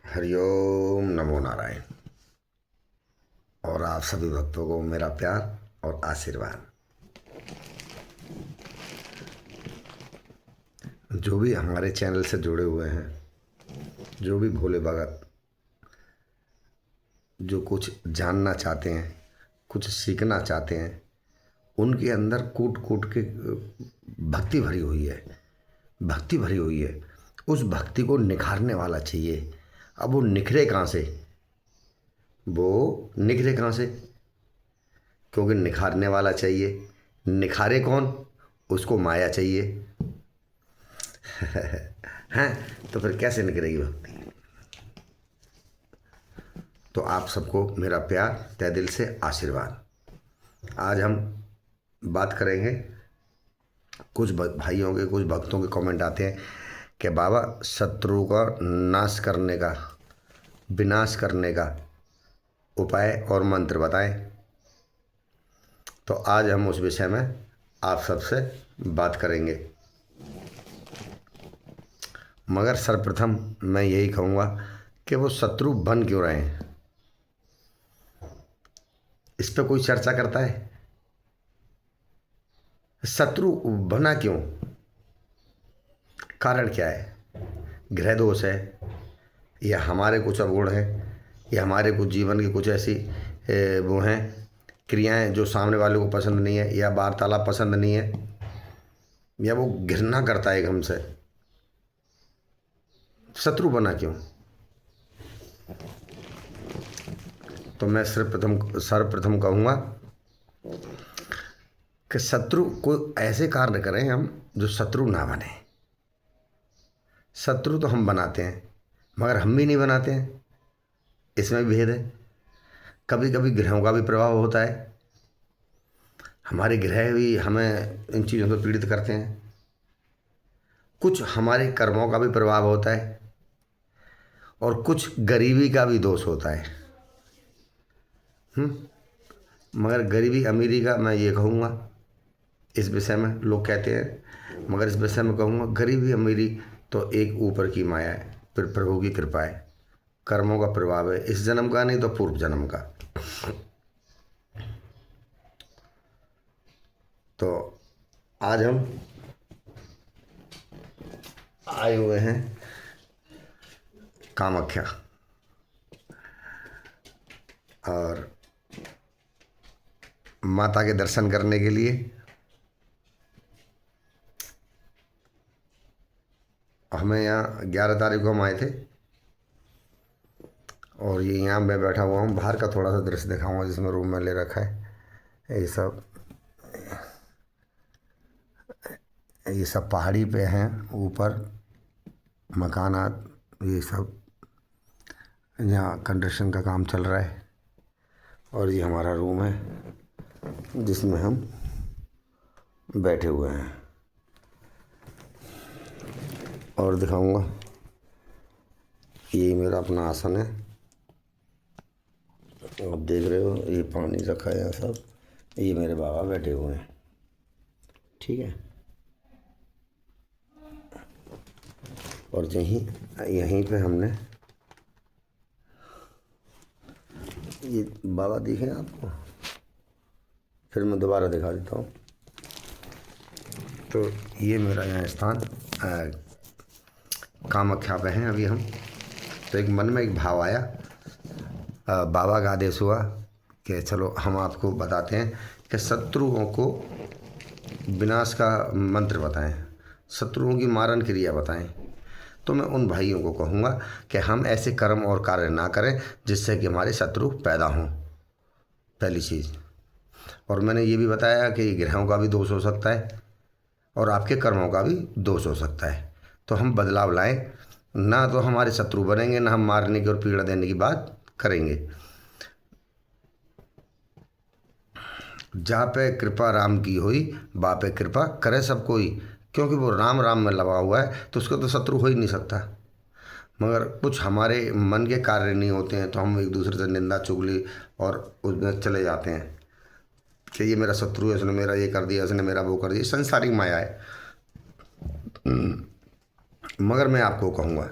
हरिओम नमो नारायण। और आप सभी भक्तों को मेरा प्यार और आशीर्वाद। जो भी हमारे चैनल से जुड़े हुए हैं, जो भी भोले भगत जो कुछ जानना चाहते हैं, कुछ सीखना चाहते हैं, उनके अंदर कूट कूट के भक्ति भरी हुई है, भक्ति भरी हुई है। उस भक्ति को निखारने वाला चाहिए। अब वो निखरे कहाँ से? वो निखरे कहाँ से? क्योंकि निखारने वाला चाहिए। निखारे कौन? उसको माया चाहिए। हैं? तो फिर कैसे निखरेगी भक्ति? तो आप सबको मेरा प्यार, तहे दिल से आशीर्वाद। आज हम बात करेंगे, कुछ भाइयों के, कुछ भक्तों के कमेंट आते हैं कि बाबा शत्रु का नाश करने का, विनाश करने का उपाय और मंत्र बताएं। तो आज हम उस विषय में आप सबसे बात करेंगे। मगर सर्वप्रथम मैं यही कहूँगा कि वो शत्रु बन क्यों रहे हैं, इस पर कोई चर्चा करता है? शत्रु बना क्यों? कारण क्या है? ग्रह दोष है, या हमारे कुछ अवगुण है, या हमारे कुछ जीवन की कुछ ऐसी वो हैं क्रियाएं जो सामने वाले को पसंद नहीं है, या वार्तालाप पसंद नहीं है, या वो घृणा करता है हमसे। शत्रु बना क्यों? तो मैं सर्वप्रथम कहूँगा कि शत्रु को ऐसे कार्य करें हम जो शत्रु ना बने। शत्रु तो हम बनाते हैं, मगर हम भी नहीं बनाते हैं, इसमें भी भेद है। कभी कभी ग्रहों का भी प्रभाव होता है, हमारे ग्रह भी हमें इन चीज़ों से पीड़ित करते हैं। कुछ हमारे कर्मों का भी प्रभाव होता है, और कुछ गरीबी का भी दोष होता है। मगर गरीबी अमीरी का मैं ये कहूँगा, इस विषय में लोग कहते हैं, मगर इस विषय में कहूँगा गरीबी अमीरी तो एक ऊपर की माया है, फिर प्रभु की कृपा है, कर्मों का प्रभाव है, इस जन्म का नहीं तो पूर्व जन्म का। तो आज हम आए हुए हैं कामाख्या, और माता के दर्शन करने के लिए। हमें यहाँ 11 तारीख को हम आए थे, और ये यहाँ मैं बैठा हुआ हूँ। बाहर का थोड़ा सा दृश्य दिखाऊंगा जिसमें रूम में ले रखा है। ये सब पहाड़ी पे हैं, ऊपर मकानात, ये सब यहाँ कंस्ट्रक्शन का काम चल रहा है। और ये हमारा रूम है जिसमें हम बैठे हुए हैं। और दिखाऊंगा, ये मेरा अपना आसन है, आप देख रहे हो, ये पानी रखा है सब। ये मेरे बाबा बैठे हुए हैं, ठीक है। और यहीं पे हमने, ये बाबा दिखे आपको? फिर मैं दोबारा दिखा देता हूँ। तो ये मेरा यहाँ स्थान कामाख्या पे हैं अभी हम। तो एक मन में एक भाव आया, बाबा का आदेश हुआ कि चलो हम आपको बताते हैं कि शत्रुओं को विनाश का मंत्र बताएं, शत्रुओं की मारन क्रिया बताएं। तो मैं उन भाइयों को कहूँगा कि हम ऐसे कर्म और कार्य ना करें जिससे कि हमारे शत्रु पैदा हों, पहली चीज़। और मैंने ये भी बताया कि ग्रहों का भी दोष हो सकता है, और आपके कर्मों का भी दोष हो सकता है। तो हम बदलाव लाएं, ना तो हमारे शत्रु बनेंगे, ना हम मारने की और पीड़ा देने की बात करेंगे। जा पे कृपा राम की हुई, बा पे कृपा करे सब कोई। क्योंकि वो राम राम में लगा हुआ है, तो उसका तो शत्रु हो ही नहीं सकता। मगर कुछ हमारे मन के कार्य नहीं होते हैं, तो हम एक दूसरे से निंदा चुगली और उसमें चले जाते हैं कि ये मेरा शत्रु है, उसने मेरा ये कर दिया, उसने मेरा वो कर दिया। संसारिक माया है। मगर मैं आपको कहूँगा,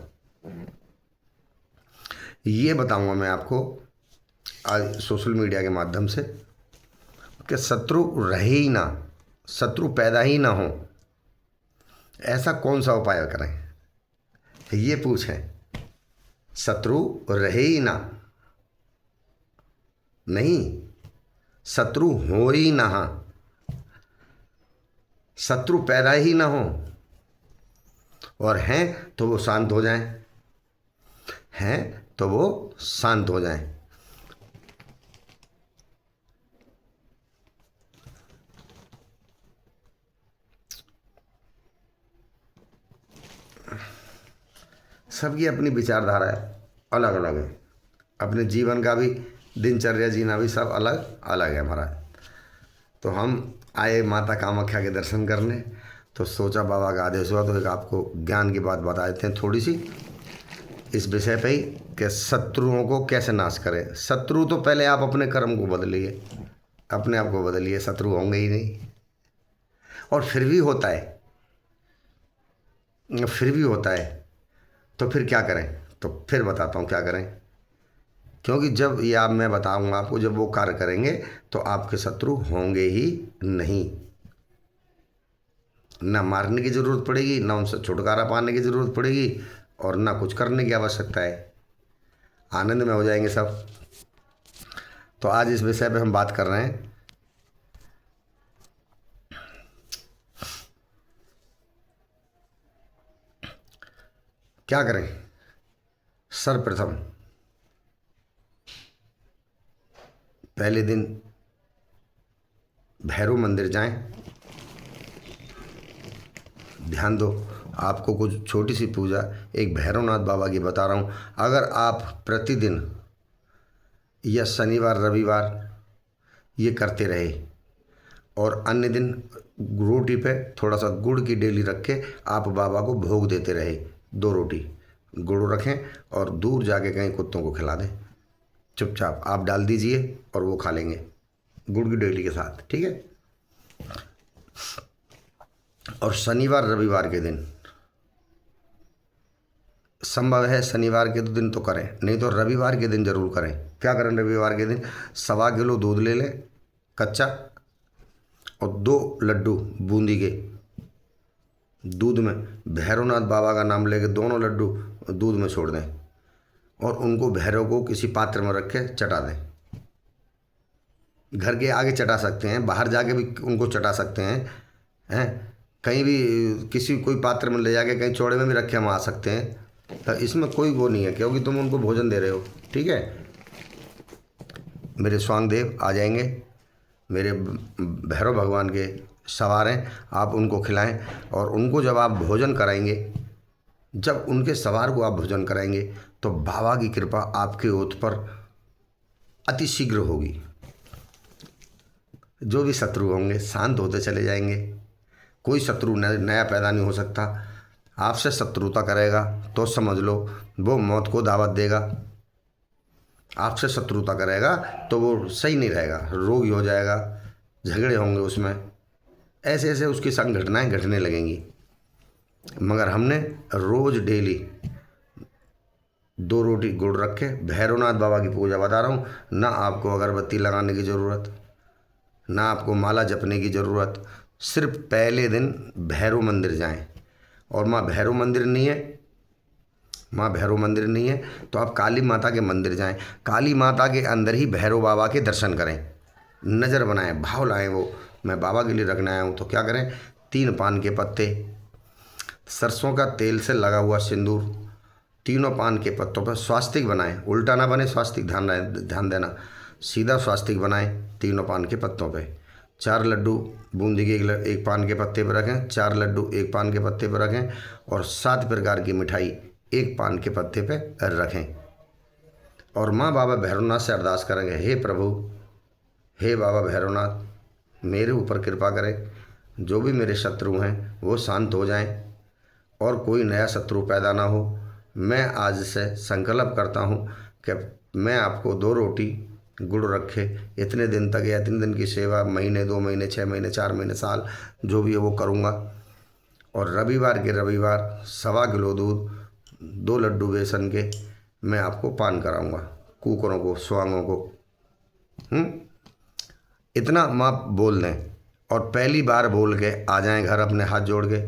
ये बताऊँगा मैं आपको आज सोशल मीडिया के माध्यम से कि शत्रु रहे ही ना, शत्रु पैदा ही ना हो, ऐसा कौन सा उपाय करें, ये पूछें। शत्रु रहे ही ना, नहीं, शत्रु हो ही ना, शत्रु पैदा ही ना हो, और हैं तो वो शांत हो जाएं, हैं तो वो शांत हो जाएं। सबकी अपनी विचारधारा अलग अलग है, अपने जीवन का भी दिनचर्या जीना भी सब अलग अलग है हमारा। तो हम आए माता कामाख्या के दर्शन करने, तो सोचा बाबा का आदेश हुआ तो एक आपको ज्ञान की बात बता देते हैं थोड़ी सी इस विषय पे ही, कि शत्रुओं को कैसे नाश करें। शत्रु तो पहले आप अपने कर्म को बदलिए, अपने आप को बदलिए, शत्रु होंगे ही नहीं। और फिर भी होता है, फिर भी होता है, तो फिर क्या करें, तो फिर बताता हूँ क्या करें। क्योंकि जब ये आप मैं बताऊँगा आपको, जब वो कार्य करेंगे तो आपके शत्रु होंगे ही नहीं, ना मारने की ज़रूरत पड़ेगी, ना उनसे छुटकारा पाने की ज़रूरत पड़ेगी, और ना कुछ करने की आवश्यकता है, आनंद में हो जाएंगे सब। तो आज इस विषय पे हम बात कर रहे हैं। क्या करें, सर्वप्रथम पहले दिन भैरव मंदिर जाएं, ध्यान दो, आपको कुछ छोटी सी पूजा एक भैरवनाथ बाबा की बता रहा हूँ। अगर आप प्रतिदिन या शनिवार रविवार ये करते रहे, और अन्य दिन रोटी पे थोड़ा सा गुड़ की डेली रख के आप बाबा को भोग देते रहे, 2 रोटी गुड़ रखें और दूर जाके कहीं कुत्तों को खिला दें, चुपचाप आप डाल दीजिए और वो खा लेंगे गुड़ की डेली के साथ, ठीक है। और शनिवार रविवार के दिन संभव है, शनिवार के दिन तो करें, नहीं तो रविवार के दिन जरूर करें। क्या करें रविवार के दिन, 1.25 किलो दूध ले लें कच्चा, और 2 लड्डू बूंदी के दूध में भैरवनाथ बाबा का नाम लेके दोनों लड्डू दूध में छोड़ दें, और उनको भैरव को किसी पात्र में रख के चटा दें। घर के आगे चटा सकते हैं, बाहर जाके भी उनको चटा सकते हैं कहीं भी किसी कोई पात्र में ले जाके कहीं चौड़े में भी रख के हम आ सकते हैं, तो इसमें कोई वो नहीं है, क्योंकि तुम उनको भोजन दे रहे हो, ठीक है। मेरे स्वांग देव आ जाएंगे, मेरे भैरव भगवान के सवार हैं, आप उनको खिलाएं, और उनको जब आप भोजन कराएंगे, जब उनके सवार को आप भोजन कराएंगे, तो बाबा की कृपा आपके ओत पर अति शीघ्र होगी। जो भी शत्रु होंगे शांत होते चले जाएंगे, कोई शत्रु नया पैदा नहीं हो सकता। आपसे शत्रुता करेगा तो समझ लो वो मौत को दावत देगा, आपसे शत्रुता करेगा तो वो सही नहीं रहेगा, रोगी हो जाएगा, झगड़े होंगे उसमें, ऐसे ऐसे उसकी संग घटनाएं घटने लगेंगी। मगर हमने रोज़ डेली 2 रोटी गुड़ रख के भैरवनाथ बाबा की पूजा बता रहा हूँ, ना आपको अगरबत्ती लगाने की ज़रूरत, ना आपको माला जपने की ज़रूरत, सिर्फ पहले दिन भैरव मंदिर जाएं। और माँ भैरव मंदिर नहीं है, माँ भैरव मंदिर नहीं है तो आप काली माता के मंदिर जाएं, काली माता के अंदर ही भैरव बाबा के दर्शन करें, नज़र बनाएं, भाव लाएं, वो मैं बाबा के लिए रखने आया हूँ। तो क्या करें, 3 पान के पत्ते, सरसों का तेल से लगा हुआ सिंदूर, तीनों पान के पत्तों पर स्वास्तिक बनाएं, उल्टा ना बने स्वास्तिक, ध्यान देना, सीधा स्वास्तिक बनाएं तीनों पान के पत्तों पे। 4 लड्डू बूंदी के एक पान के पत्ते पर रखें, 4 लड्डू एक पान के पत्ते पर रखें, और 7 प्रकार की मिठाई एक पान के पत्ते पे रखें। और माँ बाबा भैरवनाथ से अरदास करेंगे, हे प्रभु, हे बाबा भैरवनाथ, मेरे ऊपर कृपा करें, जो भी मेरे शत्रु हैं वो शांत हो जाएं, और कोई नया शत्रु पैदा ना हो। मैं आज से संकल्प करता हूँ कि मैं आपको 2 रोटी गुड़ रखे इतने दिन तक, या इतने दिन की सेवा, महीने, 2 महीने, 6 महीने, 4 महीने, साल, जो भी है वो करूँगा। और रविवार के रविवार 1.25 किलो दूध, 2 लड्डू बेसन के मैं आपको पान कराऊंगा, कुकरों को, स्वांगों को। इतना माँ बोल दें और पहली बार बोल के आ जाएं घर अपने हाथ जोड़ के।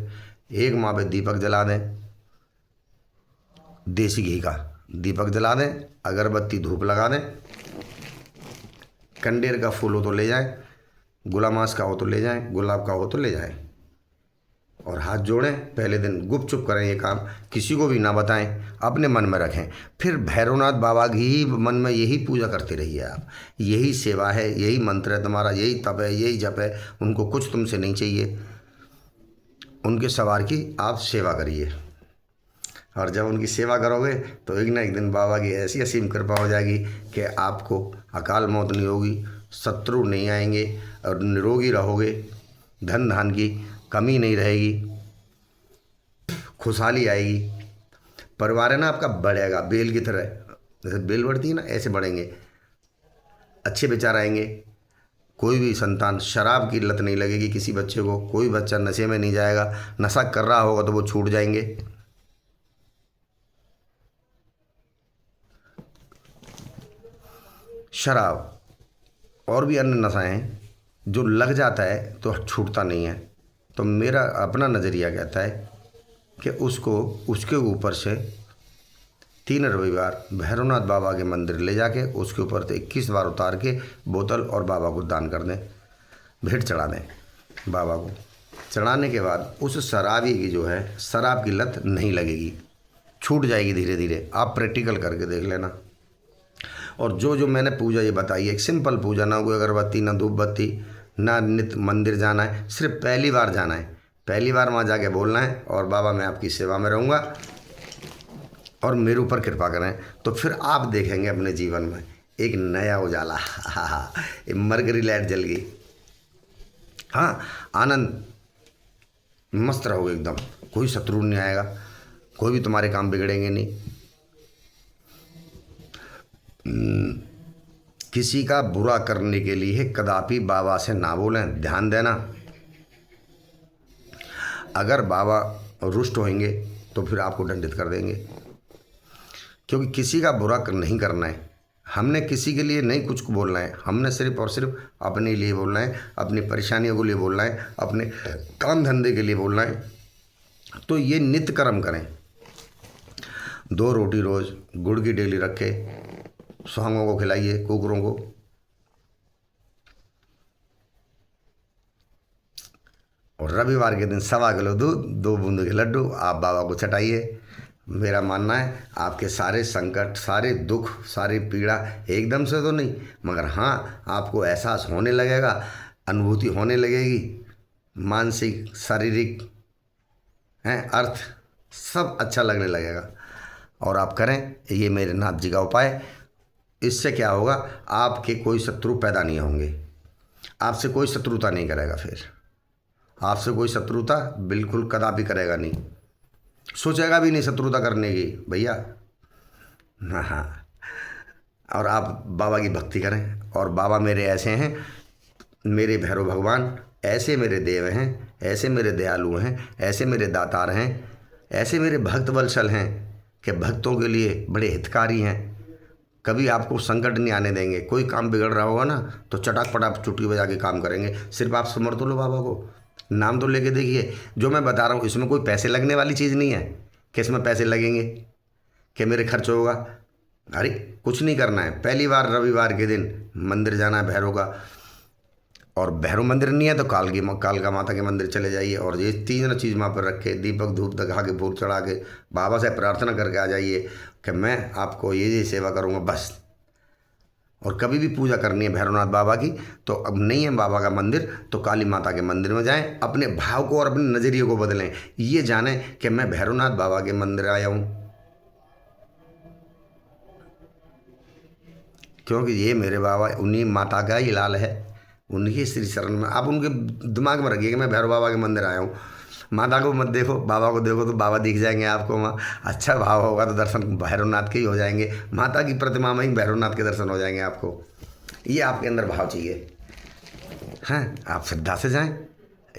एक माँ पे दीपक जला दें, देसी घी का दीपक जला दें, अगरबत्ती धूप लगा दें, कंडेर का फूल हो तो ले जाएं, गुलामास का हो तो ले जाएं, गुलाब का हो तो ले जाएं, और हाथ जोड़ें। पहले दिन गुपचुप करें ये काम, किसी को भी ना बताएं, अपने मन में रखें। फिर भैरवनाथ बाबा की ही मन में यही पूजा करते रहिए आप। यही सेवा है, यही मंत्र है तुम्हारा, यही तप है, यही जप है। उनको कुछ तुमसे नहीं चाहिए, उनके सवार की आप सेवा करिए। और जब उनकी सेवा करोगे तो एक ना एक दिन बाबा की ऐसी असीम कृपा हो जाएगी कि आपको अकाल मौत नहीं होगी, शत्रु नहीं आएंगे और निरोगी रहोगे, धन धान की कमी नहीं रहेगी, खुशहाली आएगी। परिवार है ना आपका बढ़ेगा, बेल की तरह, जैसे बेल बढ़ती है ना, ऐसे बढ़ेंगे, अच्छे विचार आएंगे। कोई भी संतान, शराब की लत नहीं लगेगी किसी बच्चे को, कोई बच्चा नशे में नहीं जाएगा, नशा कर रहा होगा तो वो छूट जाएंगे। शराब और भी अन्य नशा हैं जो लग जाता है तो छूटता नहीं है। तो मेरा अपना नज़रिया कहता है कि उसको उसके ऊपर से 3 रविवार भैरवनाथ बाबा के मंदिर ले जाके उसके ऊपर से 21 बार उतार के बोतल और बाबा को दान कर दें, भेंट चढ़ा दें बाबा को। चढ़ाने के बाद उस शराबी की जो है, शराब की लत नहीं लगेगी, छूट जाएगी धीरे धीरे। आप प्रैक्टिकल करके देख लेना। और जो जो मैंने पूजा ये बताई है, एक सिंपल पूजा, ना कोई अगरबत्ती, ना धूप बत्ती, ना नित्य मंदिर जाना है, सिर्फ पहली बार जाना है, पहली बार वहाँ जाके बोलना है और बाबा मैं आपकी सेवा में रहूँगा और मेरे ऊपर कृपा करें। तो फिर आप देखेंगे अपने जीवन में एक नया उजाला, एक मरकरी लाइट जल गई। हाँ, आनंद, मस्त रहोगे एकदम, कोई शत्रु नहीं आएगा, कोई भी तुम्हारे काम बिगड़ेंगे नहीं। किसी का बुरा करने के लिए कदापि बाबा से ना बोलें, ध्यान देना। अगर बाबा रुष्ट होंगे तो फिर आपको दंडित कर देंगे, क्योंकि किसी का बुरा नहीं करना है। हमने किसी के लिए नहीं कुछ बोलना है, हमने सिर्फ और सिर्फ अपने लिए बोलना है, अपनी परेशानियों के लिए बोलना है, अपने काम धंधे के लिए बोलना है। तो ये नित्य कर्म करें। 2 रोटी रोज़ गुड़ की डेली रखे, सुहागों को खिलाइए, कुकरों को। और रविवार के दिन 1.25 किलो दूध, 2 बूंद के लड्डू आप बाबा को चटाइए। मेरा मानना है आपके सारे संकट, सारे दुख, सारी पीड़ा एकदम से तो नहीं, मगर हाँ आपको एहसास होने लगेगा, अनुभूति होने लगेगी, मानसिक, शारीरिक अर्थ सब अच्छा लगने लगेगा। और आप करें ये मेरे नाथ जी का उपाय। इससे क्या होगा, आपके कोई शत्रु पैदा नहीं होंगे, आपसे कोई शत्रुता नहीं करेगा, फिर आपसे कोई शत्रुता बिल्कुल कदापि करेगा नहीं, सोचेगा भी नहीं शत्रुता करने की भैया। हाँ, और आप बाबा की भक्ति करें। और बाबा मेरे ऐसे हैं, मेरे भैरव भगवान ऐसे मेरे देव हैं, ऐसे मेरे दयालु हैं, ऐसे मेरे दातार हैं, ऐसे मेरे भक्त वत्सल हैं कि भक्तों के लिए बड़े हितकारी हैं। कभी आपको संकट नहीं आने देंगे। कोई काम बिगड़ रहा होगा ना तो चटाक पटाक चुटकी बजा के काम करेंगे। सिर्फ आप समर्थ लो बाबा को, नाम तो लेके देखिए। जो मैं बता रहा हूँ इसमें कोई पैसे लगने वाली चीज़ नहीं है कि इसमें पैसे लगेंगे कि मेरे खर्च होगा। अरे कुछ नहीं करना है। पहली बार रविवार के दिन मंदिर जाना है भैरव का, और भैरव मंदिर नहीं है तो कालका माता के मंदिर चले जाइए और ये 3 चीज़ वहाँ पर रखे, दीपक धूप दिखा के फूल चढ़ा के बाबा से प्रार्थना करके आ जाइए कि मैं आपको ये सेवा करूँगा बस। और कभी भी पूजा करनी है भैरवनाथ बाबा की तो अब नहीं है बाबा का मंदिर तो काली माता के मंदिर में जाएं। अपने भाव को और अपने नज़रिए को बदलें, ये जानें कि मैं भैरवनाथ बाबा के मंदिर आया हूँ, क्योंकि ये मेरे बाबा, उन्हीं माता का ही लाल है, उनकी श्री शरण में। आप उनके दिमाग में रखिए कि मैं भैरव बाबा के मंदिर आया हूँ। माता को मत देखो, बाबा को देखो तो बाबा दिख जाएंगे आपको वहाँ। अच्छा भाव होगा तो दर्शन भैरवनाथ के ही हो जाएंगे, माता की प्रतिमा में ही भैरवनाथ के दर्शन हो जाएंगे आपको। ये आपके अंदर भाव चाहिए। हैं, आप श्रद्धा से जाएं,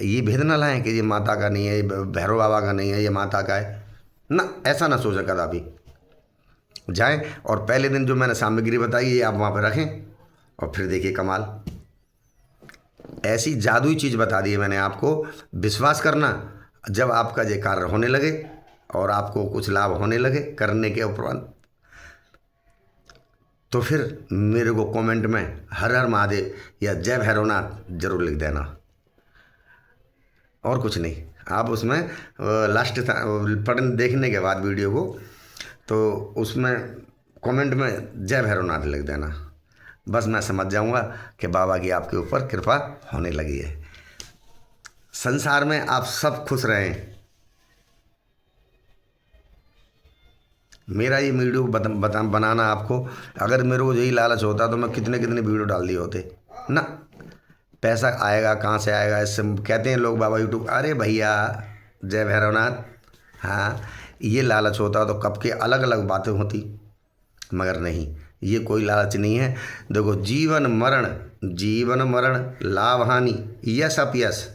ये भेद ना लाएं कि ये माता का नहीं है, ये भैरव बाबा का नहीं है, ये माता का है ना। ऐसा ना सोचें कदापि। जाएं और पहले दिन जो मैंने सामग्री बताई ये आप वहाँ पर रखें और फिर देखिए कमाल। ऐसी जादुई चीज़ बता दी है मैंने आपको। विश्वास करना, जब आपका ये कार्य होने लगे और आपको कुछ लाभ होने लगे करने के उपरांत, तो फिर मेरे को कमेंट में हर हर महादेव या जय भैरवनाथ जरूर लिख देना, और कुछ नहीं। आप उसमें लास्ट पढ़ने देखने के बाद वीडियो को, तो उसमें कमेंट में जय भैरवनाथ लिख देना, बस मैं समझ जाऊंगा कि बाबा की आपके ऊपर कृपा होने लगी है। संसार में आप सब खुश रहें। मेरा ये वीडियो बनाना आपको, अगर मेरे को यही लालच होता तो मैं कितने कितने वीडियो डाल दिए होते ना। पैसा आएगा कहाँ से आएगा, इससे कहते हैं लोग बाबा यूट्यूब, अरे भैया जय भैरवनाथ, हाँ ये लालच होता तो कब के अलग अलग बातें होती, मगर नहीं, ये कोई लालच नहीं है। देखो जीवन मरण लाभ हानि यश अपयश,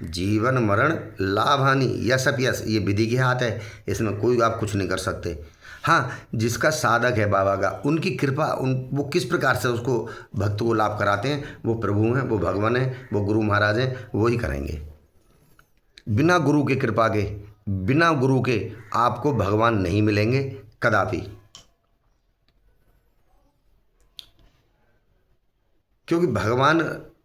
जीवन मरण लाभ हानि यश अपयश, ये विधि के हाथ है, इसमें कोई आप कुछ नहीं कर सकते। हाँ, जिसका साधक है बाबा का, उनकी कृपा, वो किस प्रकार से उसको भक्त को लाभ कराते हैं, वो प्रभु हैं, वो भगवान हैं, वो गुरु महाराज हैं, वो ही करेंगे। बिना गुरु के कृपा के, बिना गुरु के आपको भगवान नहीं मिलेंगे कदापि। क्योंकि भगवान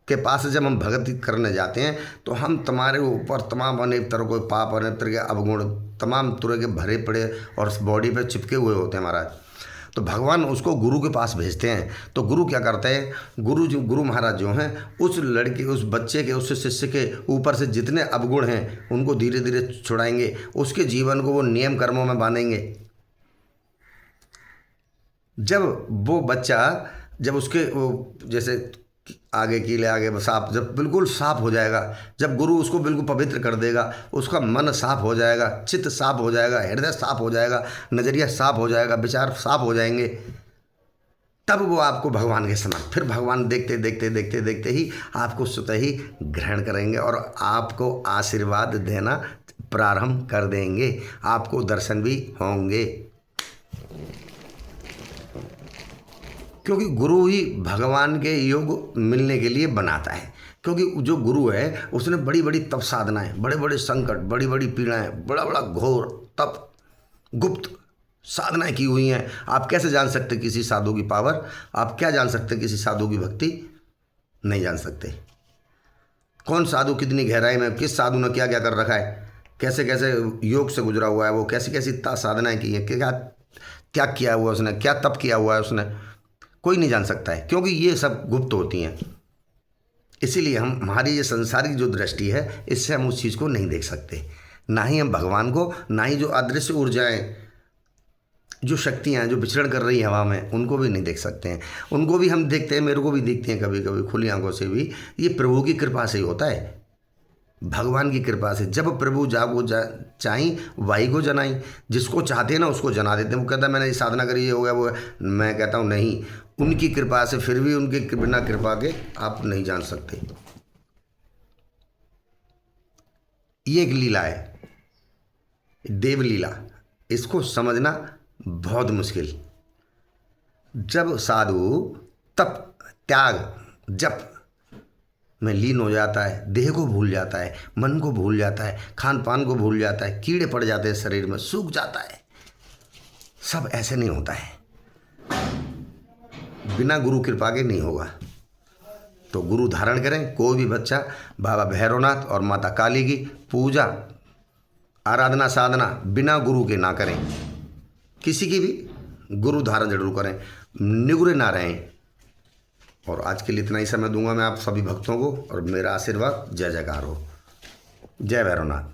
के पास जब हम भक्ति करने जाते हैं तो हम तुम्हारे ऊपर तमाम अनेक तरह के पाप, अनेक तरह के अवगुण, तमाम तरह के भरे पड़े और बॉडी पे चिपके हुए होते हैं महाराज। तो भगवान उसको गुरु के पास भेजते हैं। तो गुरु क्या करते हैं, गुरु महाराज जो हैं, उस लड़के, उस बच्चे के, उस शिष्य के ऊपर से जितने अवगुण हैं उनको धीरे धीरे छुड़ाएंगे, उसके जीवन को वो नियम कर्मों में बांधेंगे। जब वो बच्चा, जब उसके वो जैसे आगे कीले आगे साफ, जब बिल्कुल साफ हो जाएगा, जब गुरु उसको बिल्कुल पवित्र कर देगा, उसका मन साफ हो जाएगा, चित्त साफ हो जाएगा, हृदय साफ हो जाएगा, नज़रिया साफ हो जाएगा, विचार साफ हो जाएंगे, तब वो आपको भगवान के समान, फिर भगवान देखते देखते देखते देखते ही आपको स्वतः ही ग्रहण करेंगे और आपको आशीर्वाद देना प्रारंभ कर देंगे, आपको दर्शन भी होंगे। क्योंकि गुरु ही भगवान के योग मिलने के लिए बनाता है। क्योंकि जो गुरु है उसने बड़ी बड़ी तप साधनाएं, बड़े बड़े संकट, बड़ी बड़ी पीड़ाएं, बड़ा बड़ा घोर तप, गुप्त साधनाएं की हुई हैं। आप कैसे जान सकते किसी साधु की पावर? आप क्या जान सकते किसी साधु की भक्ति? नहीं जान सकते। कौन साधु कितनी गहराई में, किस साधु ने क्या क्या कर रखा है, कैसे कैसे योग से गुजरा हुआ है, वो कैसी कैसी साधनाएं की हैं, क्या त्याग किया हुआ उसने, क्या तप किया हुआ है उसने, कोई नहीं जान सकता है। क्योंकि ये सब गुप्त होती हैं। इसीलिए हमारी ये संसारिक जो दृष्टि है, इससे हम उस चीज़ को नहीं देख सकते। ना ही हम भगवान को, ना ही जो अदृश्य ऊर्जाएं, जो शक्तियाँ जो विचरण कर रही हवा में, उनको भी नहीं देख सकते हैं। उनको भी हम देखते हैं, मेरे को भी देखते हैं कभी कभी खुली आंखों से भी। ये प्रभु की कृपा से ही होता है, भगवान की कृपा से। जब प्रभु जागो चाही वाई को जनाई, जिसको चाहते हैं ना उसको जना देते हैं। वो कहता है मैंने ये साधना करी, ये हो गया, वो है। मैं कहता हूँ नहीं, उनकी कृपा से, फिर भी उनके बिना कृपा के आप नहीं जान सकते। ये एक लीला है, देवलीला, इसको समझना बहुत मुश्किल। जब साधु तप, त्याग, जप में लीन हो जाता है, देह को भूल जाता है, मन को भूल जाता है, खान पान को भूल जाता है, कीड़े पड़ जाते हैं शरीर में, सूख जाता है, सब ऐसे नहीं होता है। बिना गुरु कृपा के नहीं होगा। तो गुरु धारण करें। कोई भी बच्चा बाबा भैरवनाथ और माता काली की पूजा, आराधना, साधना बिना गुरु के ना करें। किसी की भी गुरु धारण जरूर करें, निगुरे ना रहें। और आज के लिए इतना ही समय दूंगा मैं आप सभी भक्तों को, और मेरा आशीर्वाद जय जयकार हो। जय भैरवनाथ।